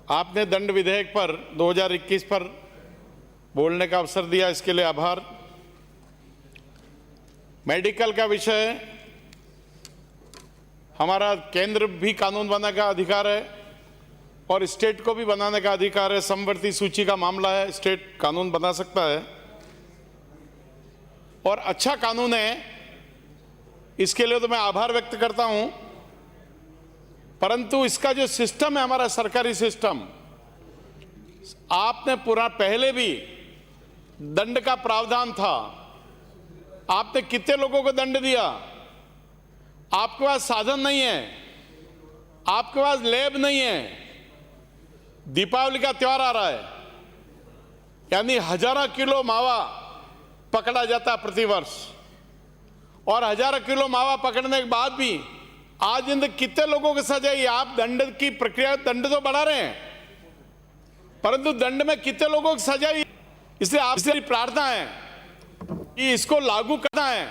आपने दंड विधेयक पर 2021 पर बोलने का अवसर दिया, इसके लिए आभार। मेडिकल का विषय, हमारा केंद्र भी कानून बनाने का अधिकार है और स्टेट को भी बनाने का अधिकार है। समवर्ती सूची का मामला है, स्टेट कानून बना सकता है और अच्छा कानून है, इसके लिए तो मैं आभार व्यक्त करता हूं। परंतु इसका जो सिस्टम है, हमारा सरकारी सिस्टम, आपने पूरा पहले भी दंड का प्रावधान था, आपने कितने लोगों को दंड दिया। आपके पास साधन नहीं है, आपके पास लैब नहीं है। दीपावली का त्योहार आ रहा है, यानी हजारों किलो मावा पकड़ा जाता है प्रतिवर्ष, और हजारों किलो मावा पकड़ने के बाद भी आज इन कितने लोगों की सजा है। आप दंड की प्रक्रिया, दंड तो बढ़ा रहे हैं, परंतु दंड में कितने लोगों की सजा है। इसलिए आपसे प्रार्थना है कि इसको लागू करना है,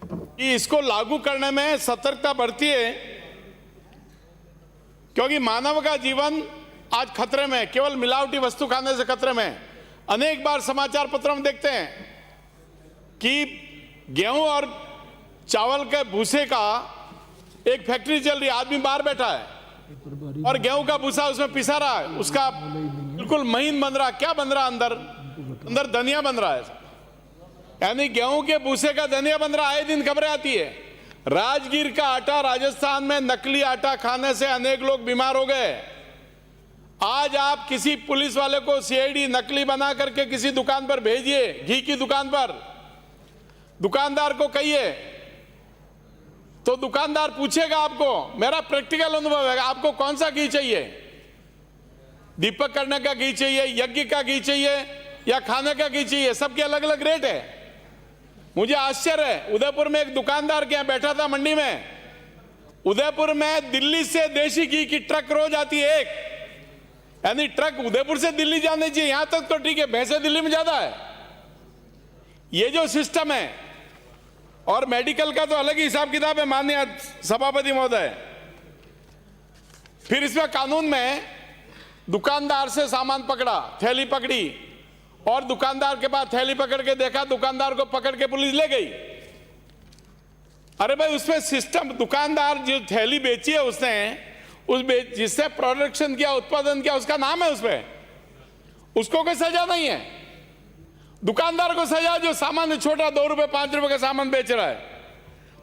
कि इसको लागू करने में सतर्कता बरतिए, क्योंकि मानव का जीवन आज खतरे में, केवल मिलावटी वस्तु खाने से खतरे में। अनेक बार समाचार पत्रों में देखते हैं कि गेहूं और चावल के भूसे का एक फैक्ट्री चल रही है, आदमी बाहर बैठा है और गेहूं का भूसा उसमें पिसा रहा है, उसका बिल्कुल महीन बन रहा। क्या बन रहा? अंदर धनिया बन रहा है, यानी गेहूं के भूसे का धनिया बन रहा है। आए दिन खबरें आती है। राजगीर का आटा, राजस्थान में नकली आटा खाने से अनेक लोग बीमार हो गए। आज आप किसी पुलिस वाले को सीआईडी नकली बना करके किसी दुकान पर भेजिए, घी की दुकान पर, दुकानदार को कहिए, तो दुकानदार पूछेगा आपको, मेरा प्रैक्टिकल अनुभव है, आपको कौन सा घी चाहिए? दीपक करने का घी चाहिए, यज्ञ का घी चाहिए या खाने का घी चाहिए? सबके अलग अलग रेट है। मुझे आश्चर्य है, उदयपुर में एक दुकानदार के यहां बैठा था मंडी में। उदयपुर में दिल्ली से देशी घी की ट्रक रोज आती है एक, यानी ट्रक उदयपुर से दिल्ली जाने चाहिए, यहां तक तो ठीक है, भैंसे दिल्ली में ज्यादा है। ये जो सिस्टम है, और मेडिकल का तो अलग ही हिसाब किताब है माननीय सभापति महोदय। फिर इसमें कानून में दुकानदार से सामान पकड़ा, थैली पकड़ी, और दुकानदार के पास थैली पकड़ के देखा, दुकानदार को पकड़ के पुलिस ले गई। अरे भाई, उसमें सिस्टम, दुकानदार जो थैली बेची है उसने, जिससे प्रोडक्शन किया, उत्पादन किया, उसका नाम है उसमें, उसको कोई सजा नहीं है। दुकानदार को सजा जो सामान छोटा 2 रुपए 5 रुपए का सामान बेच रहा है।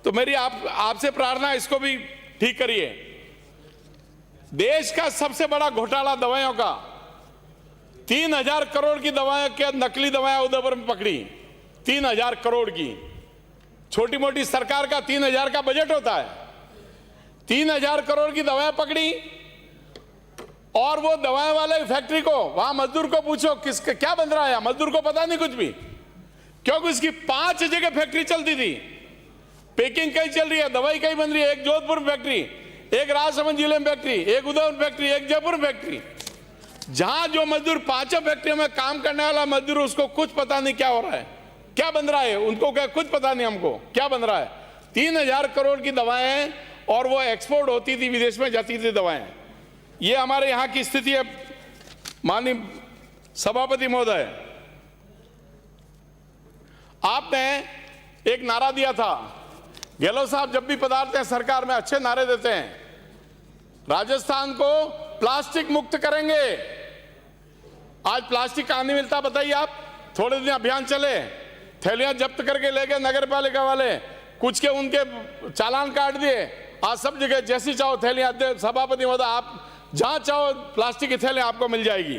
तो मेरी आपसे प्रार्थना, इसको भी ठीक करिए। देश का सबसे बड़ा घोटाला दवाइयों का, 3000 करोड़ की दवाएं के नकली दवाएं उदयपुर में पकड़ी। 3000 करोड़ की, छोटी मोटी सरकार का 3000 का बजट होता है। 3000 करोड़ की दवाएं पकड़ी, और वो दवाएं वाले फैक्ट्री को, वहां मजदूर को पूछो किसका क्या बन रहा है, मजदूर को पता नहीं कुछ भी, क्योंकि उसकी 5 जगह फैक्ट्री चलती थी। पैकिंग कहीं चल रही है, दवाई कहीं बन रही है, एक जोधपुर में फैक्ट्री, एक राजसमंद जिले में फैक्ट्री, एक उदयपुर फैक्ट्री, एक जयपुर फैक्ट्री। जहां जो मजदूर 5 फैक्ट्रियों में काम करने वाला मजदूर, उसको कुछ पता नहीं क्या हो रहा है, क्या बन रहा है, उनको क्या कुछ पता नहीं हमको क्या बन रहा है। 3000 करोड़ की दवाएं, और वो एक्सपोर्ट होती थी, विदेश में जाती थी दवाएं। ये हमारे यहां की स्थिति है माननीय सभापति महोदय। आपने एक नारा दिया था, गहलोत साहब जब भी पधारते हैं सरकार में अच्छे नारे देते हैं। राजस्थान को प्लास्टिक मुक्त करेंगे। आज प्लास्टिक कहां नहीं मिलता बताइए आप? थोड़े दिन अभियान चले, थैलियां जब्त करके ले गए नगर पालिका वाले, कुछ के उनके चालान काट दिए। आज सब जगह जैसी चाहो थैलियां, सभापति महोदय आप जहां चाहो प्लास्टिक की थैली आपको मिल जाएगी।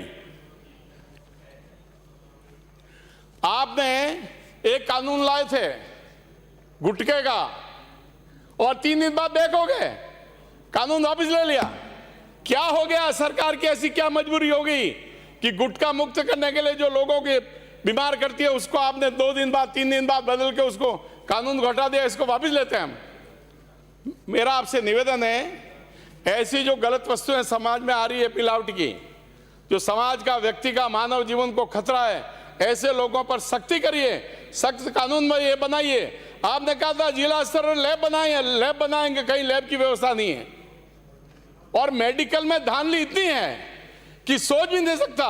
आपने एक कानून लाए थे गुटखे का, और 3 दिन बाद बैक हो गए, कानून वापस ले लिया। क्या हो गया? सरकार की ऐसी क्या मजबूरी हो गई कि गुटखा मुक्त करने के लिए जो लोगों के बीमार करती है, उसको आपने 2 दिन बाद 3 दिन बाद बदल के उसको कानून घटा दिया, इसको वापस लेते हैं हम। मेरा आपसे निवेदन है, ऐसी जो गलत वस्तुएं समाज में आ रही है मिलावट की, जो समाज का, व्यक्ति का, मानव जीवन को खतरा है, ऐसे लोगों पर सख्ती करिए, सख्त कानून में ये बनाइए। आपने कहा था जिला स्तर पर लैब बनाएंगे, कहीं लैब की व्यवस्था नहीं है। और मेडिकल में धांधली इतनी है कि सोच भी नहीं सकता।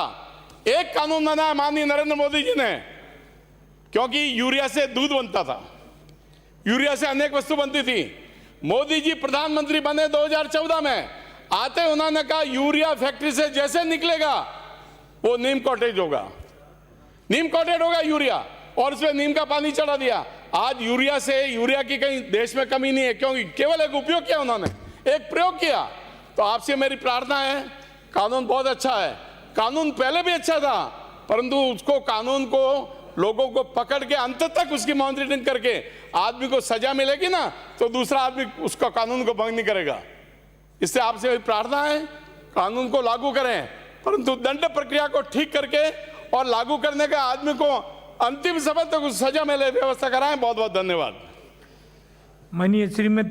एक कानून बनाया माननीय नरेंद्र मोदी जी ने, क्योंकि यूरिया से दूध बनता था, यूरिया से अनेक वस्तु बनती थी। मोदी जी प्रधानमंत्री बने 2014 में, आते उन्होंने कहा यूरिया फैक्ट्री से जैसे निकलेगा वो नीम कॉटेज होगा, नीम कॉटेज होगा यूरिया, और उसमें नीम का पानी चढ़ा दिया। आज यूरिया की कहीं देश में कमी नहीं है, क्योंकि केवल एक उपयोग किया उन्होंने, एक प्रयोग किया। तो आपसे मेरी प्रार्थना है, कानून बहुत अच्छा है, कानून पहले भी अच्छा था, परंतु उसको कानून को लोगों को पकड़ के अंत तक उसकी मॉनिटरिंग करके आदमी को सजा मिलेगी ना, तो दूसरा आदमी उसका कानून को भंग नहीं करेगा। इससे आपसे मेरी प्रार्थना है, कानून को लागू करें, परंतु दंड प्रक्रिया को ठीक करके और लागू करने का आदमी को अंतिम समय तक उस सजा में ले व्यवस्था कराएं। बहुत बहुत धन्यवाद। माननीय श्रीमती